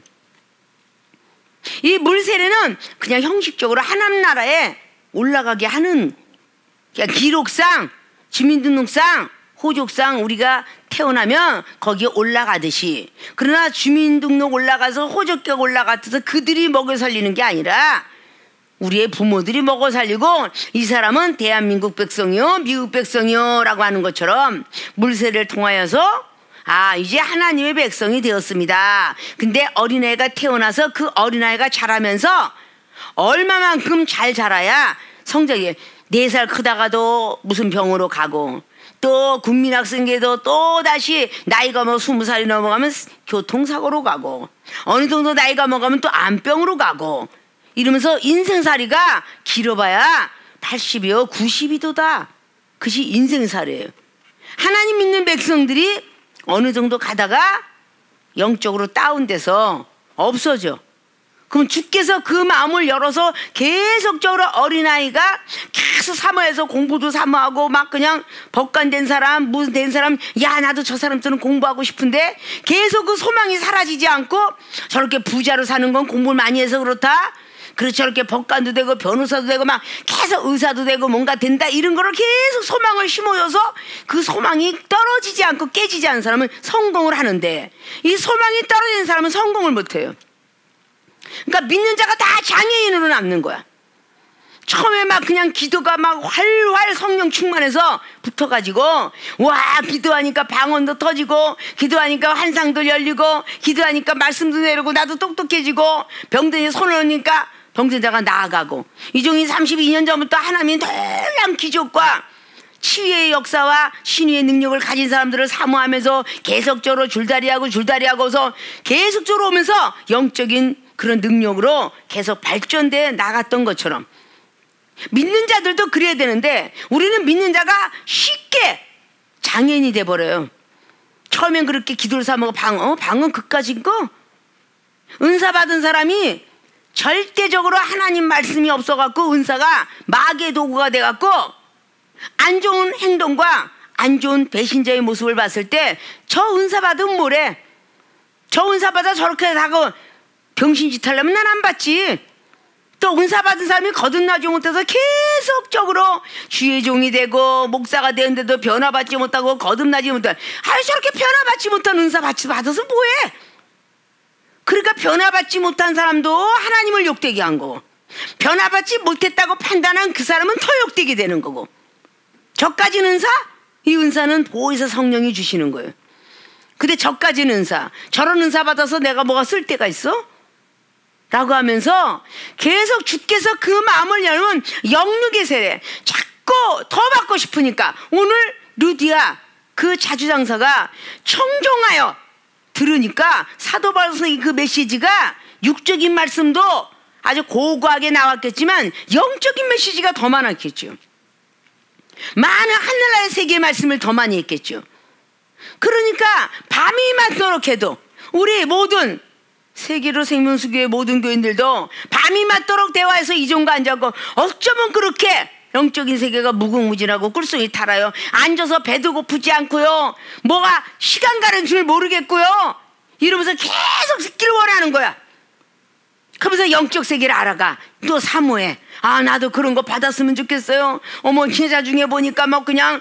이 물세례는 그냥 형식적으로 하나님 나라에 올라가게 하는, 그러니까 기록상, 주민등록상, 호족상 우리가 태어나면 거기에 올라가듯이, 그러나 주민등록 올라가서 호적격 올라가서 그들이 먹여 살리는 게 아니라 우리의 부모들이 먹어 살리고, 이 사람은 대한민국 백성이요 미국 백성이요 라고 하는 것처럼 물세례를 통하여서 이제 하나님의 백성이 되었습니다. 근데 어린아이가 태어나서 그 어린아이가 자라면서 얼마만큼 잘 자라야 성적이 4살 크다가도 무슨 병으로 가고, 또 국민학생계도 또 다시 나이가 20살이 넘어가면 교통사고로 가고, 어느 정도 나이가 먹으면 또 암병으로 가고, 이러면서 인생살이가 길어봐야 80이요 90이도다. 그것이 인생살이에요. 하나님 믿는 백성들이 어느 정도 가다가 영적으로 다운돼서 없어져. 그럼 주께서 그 마음을 열어서 계속적으로 어린아이가 계속 사모해서 공부도 사모하고, 막 그냥 법관된 사람, 무슨 된 사람, 야 나도 저 사람처럼 공부하고 싶은데 계속 그 소망이 사라지지 않고, 저렇게 부자로 사는 건 공부를 많이 해서 그렇다, 그래서 저렇게 법관도 되고 변호사도 되고 막 계속 의사도 되고 뭔가 된다, 이런 거를 계속 소망을 심어줘서 그 소망이 떨어지지 않고 깨지지 않은 사람은 성공을 하는데, 이 소망이 떨어지는 사람은 성공을 못해요. 그러니까 믿는 자가 다 장애인으로 남는 거야. 처음에 막 그냥 기도가 막 활활 성령 충만해서 붙어가지고, 와 기도하니까 방언도 터지고, 기도하니까 환상도 열리고, 기도하니까 말씀도 내리고, 나도 똑똑해지고, 병든이 손을 얹으니까 병든자가 나아가고, 이종이 32년 전부터 하나님이 놀라운 기적과 치유의 역사와 신유의 능력을 가진 사람들을 사모하면서 계속적으로 줄다리하고서 계속적으로 오면서 영적인 그런 능력으로 계속 발전돼 나갔던 것처럼, 믿는 자들도 그래야 되는데 우리는 믿는 자가 쉽게 장애인이 돼버려요. 처음엔 그렇게 기도를 사모하고 방언 그까짓 거, 은사 받은 사람이 절대적으로 하나님 말씀이 없어갖고 은사가 마귀의 도구가 돼갖고 안 좋은 행동과 안 좋은 배신자의 모습을 봤을 때 저 은사 받으면 뭐래? 저 은사 받아 저렇게 하고 병신짓 하려면 난 안 받지. 또 은사 받은 사람이 거듭나지 못해서 계속적으로 주의 종이 되고 목사가 되는데도 변화받지 못하고 거듭나지 못하고, 저렇게 변화받지 못한 은사 받아서 뭐해? 그러니까 변화받지 못한 사람도 하나님을 욕되게 한 거고, 변화받지 못했다고 판단한 그 사람은 더 욕되게 되는 거고, 저까진 은사? 이 은사는 보혜사 성령이 주시는 거예요. 근데 저까진 은사, 저런 은사 받아서 내가 뭐가 쓸 데가 있어? 라고 하면서 계속 주께서 그 마음을 열면 영육의 세례 자꾸 더 받고 싶으니까, 오늘 루디아 그 자주장사가 청종하여 들으니까 사도 바울서의 그 메시지가 육적인 말씀도 아주 고고하게 나왔겠지만 영적인 메시지가 더 많았겠죠. 많은 하늘나라의 세계의 말씀을 더 많이 했겠죠. 그러니까 밤이 맞도록 해도 우리 모든 세계로 생명수교의 모든 교인들도 밤이 맞도록 대화해서 이종과 앉아고, 어쩌면 그렇게 영적인 세계가 무궁무진하고 꿀송이 달아요. 앉아서 배도 고프지 않고요, 뭐가 시간 가는 줄 모르겠고요, 이러면서 계속 듣기를 원하는 거야. 그러면서 영적 세계를 알아가, 또 사모해. 나도 그런 거 받았으면 좋겠어요. 제자 중에 보니까 뭐 그냥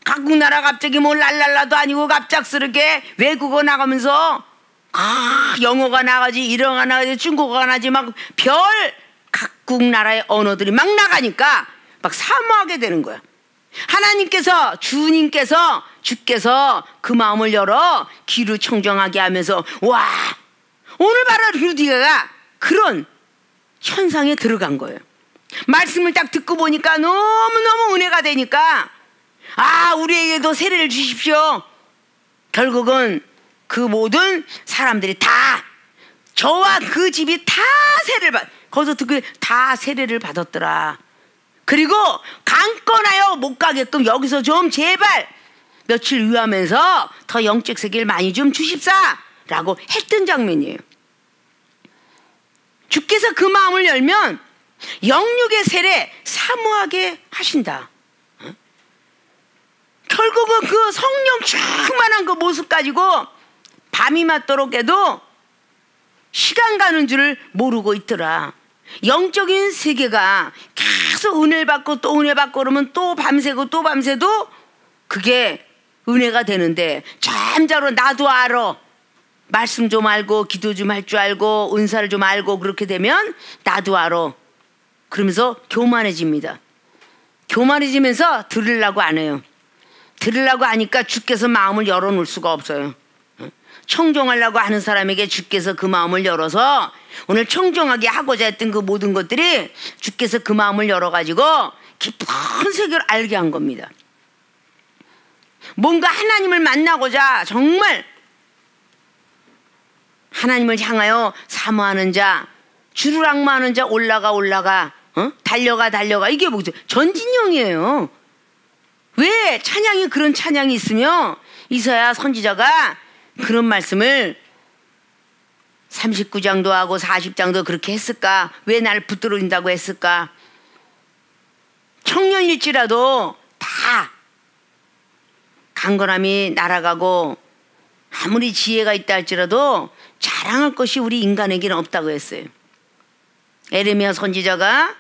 각국 나라 갑자기 뭐 랄랄라도 아니고 갑작스럽게 외국어 나가면서 영어가 나가지, 일어가 나가지, 중국어가 나지, 막 별 각국 나라의 언어들이 막 나가니까 막 사모하게 되는 거야. 하나님께서, 주께서 그 마음을 열어 귀를 청정하게 하면서, 와, 오늘 바로 루디가가 그런 현상에 들어간 거예요. 말씀을 딱 듣고 보니까 너무너무 은혜가 되니까, 우리에게도 세례를 주십시오. 결국은 그 모든 사람들이 다, 저와 그 집이 다 세례를 거기서 듣고 다 세례를 받았더라. 그리고 강권하여 못 가게끔 여기서 좀 제발 며칠 유하면서 더 영적 세계를 많이 좀 주십사 라고 했던 장면이에요. 주께서 그 마음을 열면 영육의 세례 사모하게 하신다. 결국은 그 성령 충만한 그 모습 가지고 밤이 맞도록 해도 시간 가는 줄을 모르고 있더라. 영적인 세계가 계속 은혜를 받고 또 은혜 받고 그러면 또 밤새고 또 밤새도 그게 은혜가 되는데, 잠자로 나도 알아. 말씀 좀 알고 기도 좀 할 줄 알고 은사를 좀 알고 그렇게 되면 나도 알아. 그러면서 교만해집니다. 교만해지면서 들으려고 안 해요. 들으려고 하니까 주께서 마음을 열어놓을 수가 없어요. 청종하려고 하는 사람에게 주께서 그 마음을 열어서 오늘 청종하게 하고자 했던 그 모든 것들이 주께서 그 마음을 열어가지고 깊은 세계를 알게 한 겁니다. 뭔가 하나님을 만나고자 정말 하나님을 향하여 사모하는 자, 주를 악마하는 자 올라가 달려가 이게 뭐죠? 전진형이에요. 왜 찬양이 그런 찬양이 있으며 이사야 선지자가 그런 말씀을 39장도 하고 40장도 그렇게 했을까? 왜 날 붙들어준다고 했을까? 청년일지라도 다 강건함이 날아가고 아무리 지혜가 있다 할지라도 자랑할 것이 우리 인간에게는 없다고 했어요. 에레미야 선지자가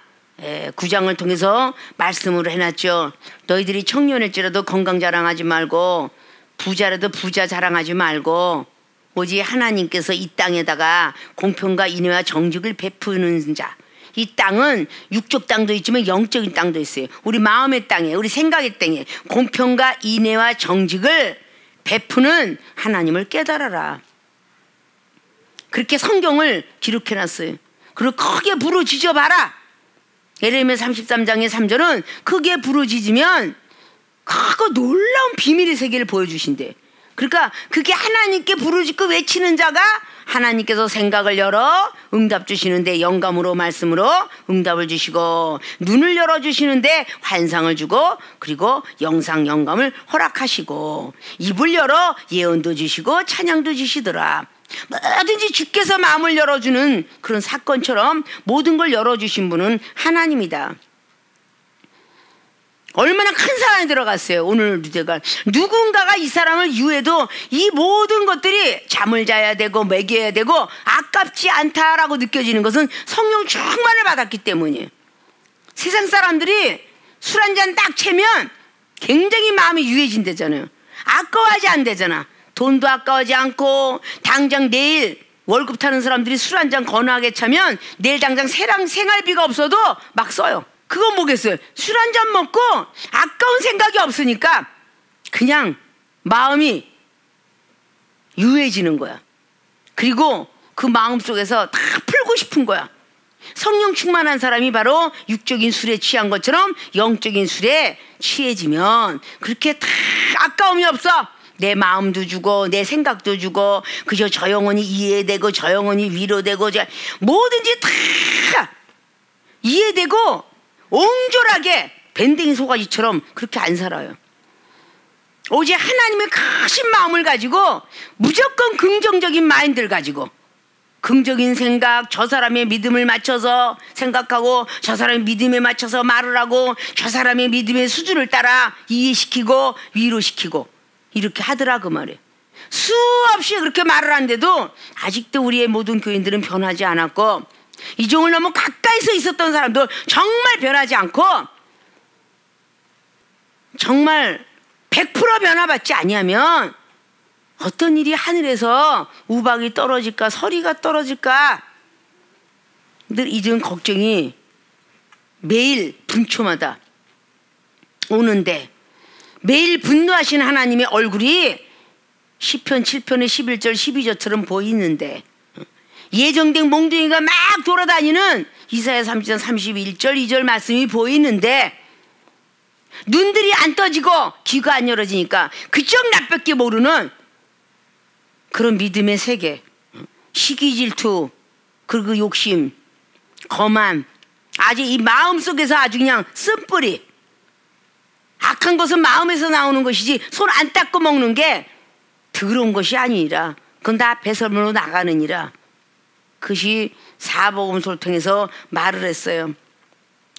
9장을 통해서 말씀을 해놨죠. 너희들이 청년일지라도 건강 자랑하지 말고 부자라도 부자 자랑하지 말고 오직 하나님께서 이 땅에다가 공평과 인애와 정직을 베푸는 자. 이 땅은 육적 땅도 있지만 영적인 땅도 있어요. 우리 마음의 땅에, 우리 생각의 땅에 공평과 인애와 정직을 베푸는 하나님을 깨달아라. 그렇게 성경을 기록해놨어요. 그리고 크게 부르짖어 봐라. 예레미야 33장의 3절은 크게 부르짖으면 크고 놀라운 비밀의 세계를 보여주신대. 그러니까 그게 하나님께 부르짖고 외치는 자가 하나님께서 생각을 열어 응답 주시는데 영감으로 말씀으로 응답을 주시고, 눈을 열어주시는데 환상을 주고, 그리고 영상 영감을 허락하시고, 입을 열어 예언도 주시고 찬양도 주시더라. 뭐든지 주께서 마음을 열어주는 그런 사건처럼 모든 걸 열어주신 분은 하나님이다. 얼마나 큰 사랑이 들어갔어요. 오늘 누대가 누군가가 이 사람을 유해도 이 모든 것들이 잠을 자야 되고 먹여야 되고 아깝지 않다라고 느껴지는 것은 성령 충만을 받았기 때문이에요. 세상 사람들이 술 한 잔 딱 채면 굉장히 마음이 유해진대잖아요. 아까워하지 않대잖아. 돈도 아까워하지 않고, 당장 내일 월급 타는 사람들이 술 한 잔 거나하게 차면 내일 당장 생활비가 없어도 막 써요. 그건 뭐겠어요? 술 한 잔 먹고 아까운 생각이 없으니까 그냥 마음이 유해지는 거야. 그리고 그 마음 속에서 다 풀고 싶은 거야. 성령 충만한 사람이 바로 육적인 술에 취한 것처럼 영적인 술에 취해지면 그렇게 다 아까움이 없어. 내 마음도 주고 내 생각도 주고 그저 저 영혼이 이해되고 저 영혼이 위로되고 뭐든지 다 이해되고 옹졸하게 밴댕이 소가지처럼 그렇게 안 살아요. 오직 하나님의 크신 마음을 가지고 무조건 긍정적인 마인드를 가지고 긍정적인 생각, 저 사람의 믿음을 맞춰서 생각하고 저 사람의 믿음에 맞춰서 말을 하고 저 사람의 믿음의 수준을 따라 이해시키고 위로시키고 이렇게 하더라 그 말이에요. 수없이 그렇게 말을 하는데도 아직도 우리의 모든 교인들은 변하지 않았고, 이종을 너무 가까이서 있었던 사람도 정말 변하지 않고 정말 100% 변화받지 아니하면 어떤 일이 하늘에서 우박이 떨어질까 서리가 떨어질까 늘 이런 걱정이 매일 분초마다 오는데, 매일 분노하신 하나님의 얼굴이 시편 7편의 11절 12절처럼 보이는데, 예정된 몽둥이가 막 돌아다니는 이사야 30장 31절 2절 말씀이 보이는데 눈들이 안 떠지고 귀가 안 열어지니까 그쪽 나밖에 모르는 그런 믿음의 세계, 시기 질투, 그리고 욕심, 거만, 아주 이 마음 속에서 아주 그냥 쓴뿌리. 악한 것은 마음에서 나오는 것이지 손 안 닦고 먹는 게 더러운 것이 아니라 그건 다 배설물로 나가느니라. 그것이 사복음서를 통해서 말을 했어요.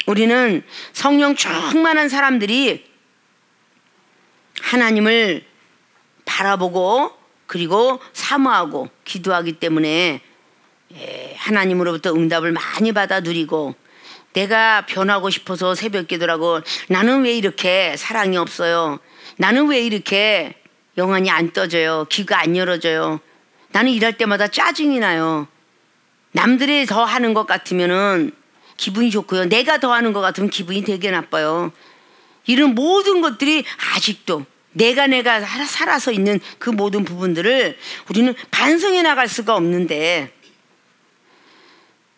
우리는 성령 충만한 사람들이 하나님을 바라보고 그리고 사모하고 기도하기 때문에 하나님으로부터 응답을 많이 받아 누리고, 내가 변하고 싶어서 새벽 기도라고 나는 왜 이렇게 사랑이 없어요? 나는 왜 이렇게 영안이 안 떠져요? 귀가 안 열어져요? 나는 일할 때마다 짜증이 나요. 남들이 더 하는 것 같으면은 기분이 좋고요. 내가 더 하는 것 같으면 기분이 되게 나빠요. 이런 모든 것들이 아직도 내가 살아서 있는 그 모든 부분들을 우리는 반성해 나갈 수가 없는데,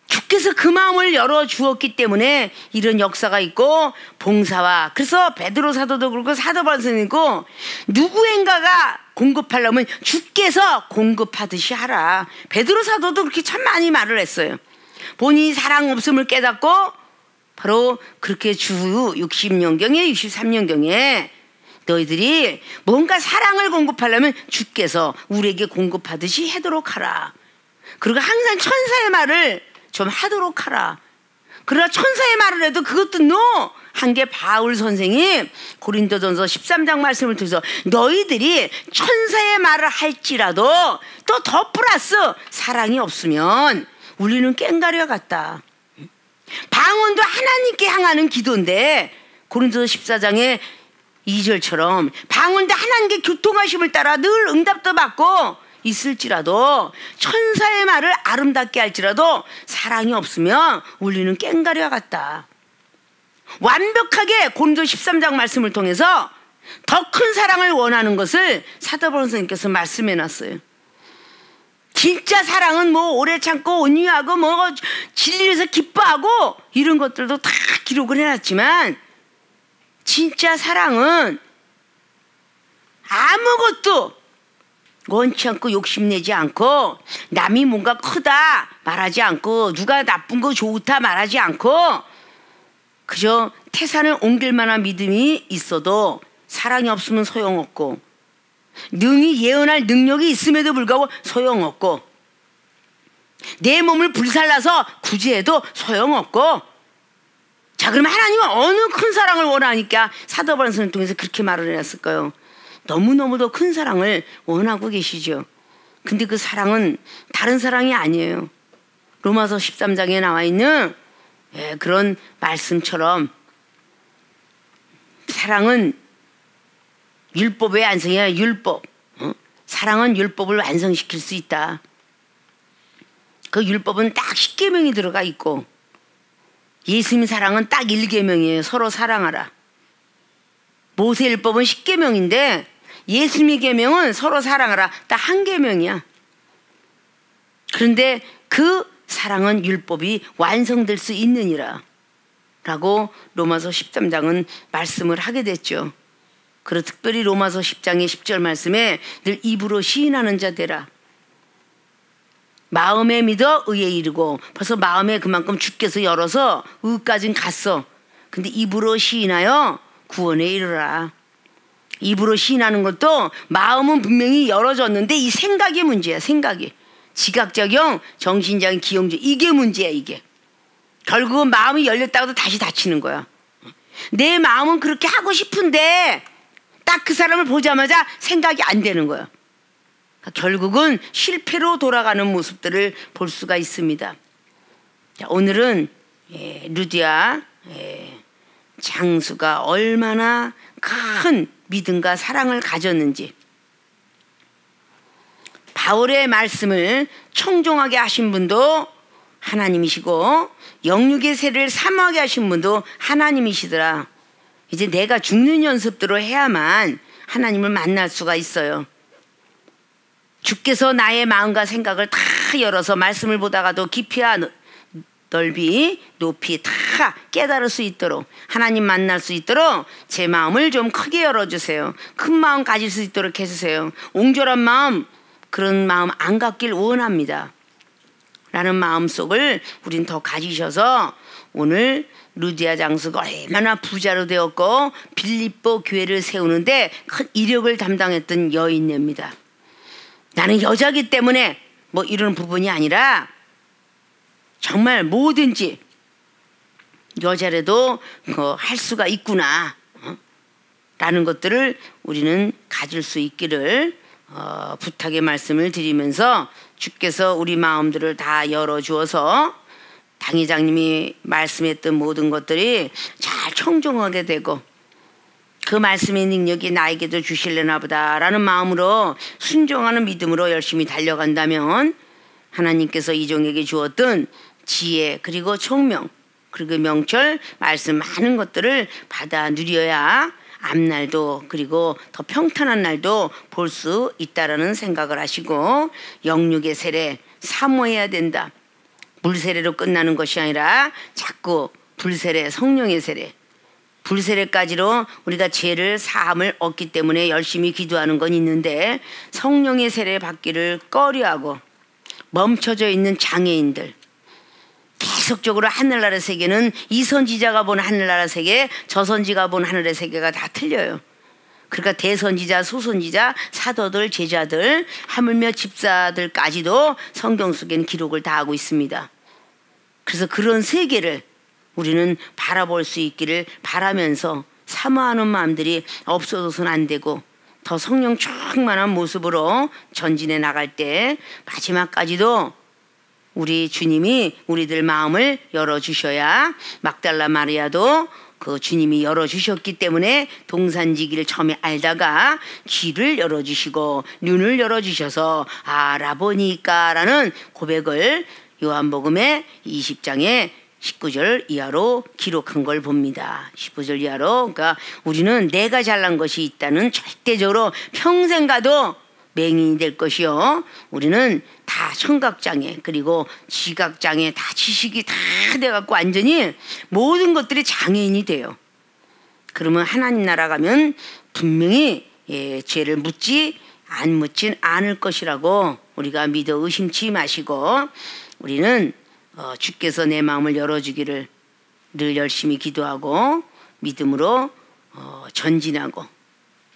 주께서 그 마음을 열어주었기 때문에 이런 역사가 있고 봉사와, 그래서 베드로 사도도 그렇고 사도 바울도 누구인가가 공급하려면 주께서 공급하듯이 하라. 베드로 사도도 그렇게 참 많이 말을 했어요. 본인이 사랑 없음을 깨닫고 바로 그렇게 주 60년경에 63년경에 너희들이 뭔가 사랑을 공급하려면 주께서 우리에게 공급하듯이 하도록 하라. 그리고 항상 천사의 말을 좀 하도록 하라. 그러나 천사의 말을 해도 그것도 한 게 바울 선생이 고린도전서 13장 말씀을 통해서 너희들이 천사의 말을 할지라도 또 더 플러스 사랑이 없으면 우리는 꽹가리와 같다. 방언도 하나님께 향하는 기도인데 고린도서 14장의 2절처럼 방언도 하나님께 교통하심을 따라 늘 응답도 받고 있을지라도, 천사의 말을 아름답게 할지라도 사랑이 없으면 우리는 꽹가리와 같다. 완벽하게 고린도 13장 말씀을 통해서 더 큰 사랑을 원하는 것을 사도 바울 선생님께서 말씀해 놨어요. 진짜 사랑은 오래 참고 온유하고 진리에서 기뻐하고 이런 것들도 다 기록을 해놨지만, 진짜 사랑은 아무것도 원치 않고 욕심내지 않고, 남이 뭔가 크다 말하지 않고, 누가 나쁜 거 좋다 말하지 않고, 그저 태산을 옮길 만한 믿음이 있어도 사랑이 없으면 소용없고, 능히 예언할 능력이 있음에도 불구하고 소용없고, 내 몸을 불살라서 구제해도 소용없고. 자, 그러면 하나님은 어느 큰 사랑을 원하니까 사도 바울 선생을 통해서 그렇게 말을 해놨을까요? 너무너무도 큰 사랑을 원하고 계시죠. 근데 그 사랑은 다른 사랑이 아니에요. 로마서 13장에 나와 있는 그런 말씀처럼 사랑은 율법의 완성이야. 율법. 사랑은 율법을 완성시킬 수 있다. 그 율법은 딱 10계명이 들어가 있고, 예수님 사랑은 딱 1계명이에요. 서로 사랑하라. 모세율법은 10계명인데 예수님의 계명은 서로 사랑하라. 딱 1계명이야. 그런데 그 사랑은 율법이 완성될 수 있느니라 라고 로마서 13장은 말씀을 하게 됐죠. 그리고 특별히 로마서 10장의 10절 말씀에 늘 입으로 시인하는 자 되라. 마음에 믿어 의에 이르고, 벌써 마음에 그만큼 주께서 열어서 의까진 갔어. 근데 입으로 시인하여 구원에 이르라. 입으로 시인하는 것도 마음은 분명히 열어졌는데 이 생각이 문제야. 생각이 지각작용, 정신작용, 기용적, 이게 문제야. 이게 결국은 마음이 열렸다고도 다시 닫히는 거야. 내 마음은 그렇게 하고 싶은데 딱 그 사람을 보자마자 생각이 안 되는 거야. 그러니까 결국은 실패로 돌아가는 모습들을 볼 수가 있습니다. 자, 오늘은 루디아 장수가 얼마나 큰 믿음과 사랑을 가졌는지, 바울의 말씀을 청종하게 하신 분도 하나님이시고 영육의 세를 사모하게 하신 분도 하나님이시더라. 이제 내가 죽는 연습대로 해야만 하나님을 만날 수가 있어요. 주께서 나의 마음과 생각을 다 열어서 말씀을 보다가도 깊이와 넓이 높이 다 깨달을 수 있도록, 하나님 만날 수 있도록 제 마음을 좀 크게 열어주세요. 큰 마음 가질 수 있도록 해주세요. 옹졸한 마음, 그런 마음 안 갖길 원합니다 라는 마음속을 우린 더 가지셔서 오늘 루디아 장수가 얼마나 부자로 되었고 빌립보 교회를 세우는데 큰 이력을 담당했던 여인입니다. 나는 여자기 때문에 뭐 이런 부분이 아니라 정말 뭐든지 여자라도 할 수가 있구나 라는 것들을 우리는 가질 수 있기를 부탁의 말씀을 드리면서 주께서 우리 마음들을 다 열어주어서 당회장님이 말씀했던 모든 것들이 잘 청종하게 되고 그 말씀의 능력이 나에게도 주실려나 보다 라는 마음으로 순종하는 믿음으로 열심히 달려간다면 하나님께서 이종에게 주었던 지혜 그리고 총명 그리고 명철 말씀 많은 것들을 받아 누려야 앞날도 그리고 더 평탄한 날도 볼 수 있다라는 생각을 하시고 영육의 세례 사모해야 된다. 물세례로 끝나는 것이 아니라 자꾸 불세례 성령의 세례 불세례까지로 우리가 죄를 사함을 얻기 때문에 열심히 기도하는 건 있는데 성령의 세례 받기를 꺼려하고 멈춰져 있는 장애인들 계속적으로 하늘나라 세계는 이 선지자가 본 하늘나라 세계 저 선지가 본 하늘의 세계가 다 틀려요. 그러니까 대선지자 소선지자 사도들 제자들 하물며 집사들까지도 성경 속에는 기록을 다 하고 있습니다. 그래서 그런 세계를 우리는 바라볼 수 있기를 바라면서 사모하는 마음들이 없어져서는 안 되고 더 성령 충만한 모습으로 전진해 나갈 때 마지막까지도 우리 주님이 우리들 마음을 열어주셔야 막달라 마리아도 그 주님이 열어주셨기 때문에 동산지기를 처음에 알다가 귀를 열어주시고 눈을 열어주셔서 라보니까 라는 고백을 요한복음의 20장에 19절 이하로 기록한 걸 봅니다. 19절 이하로. 그러니까 우리는 내가 잘난 것이 있다는 절대적으로 평생 가도 맹인이 될 것이요. 우리는 다 청각장애 그리고 지각장애 다 지식이 다 돼갖고 완전히 모든 것들이 장애인이 돼요. 그러면 하나님 나라 가면 분명히 죄를 묻지 안 묻진 않을 것이라고 우리가 믿어 의심치 마시고 우리는 주께서 내 마음을 열어주기를 늘 열심히 기도하고 믿음으로 전진하고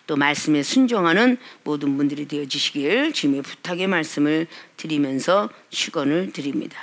또 말씀에 순종하는 모든 분들이 되어주시길 주님의 부탁의 말씀을 드리면서 축원을 드립니다.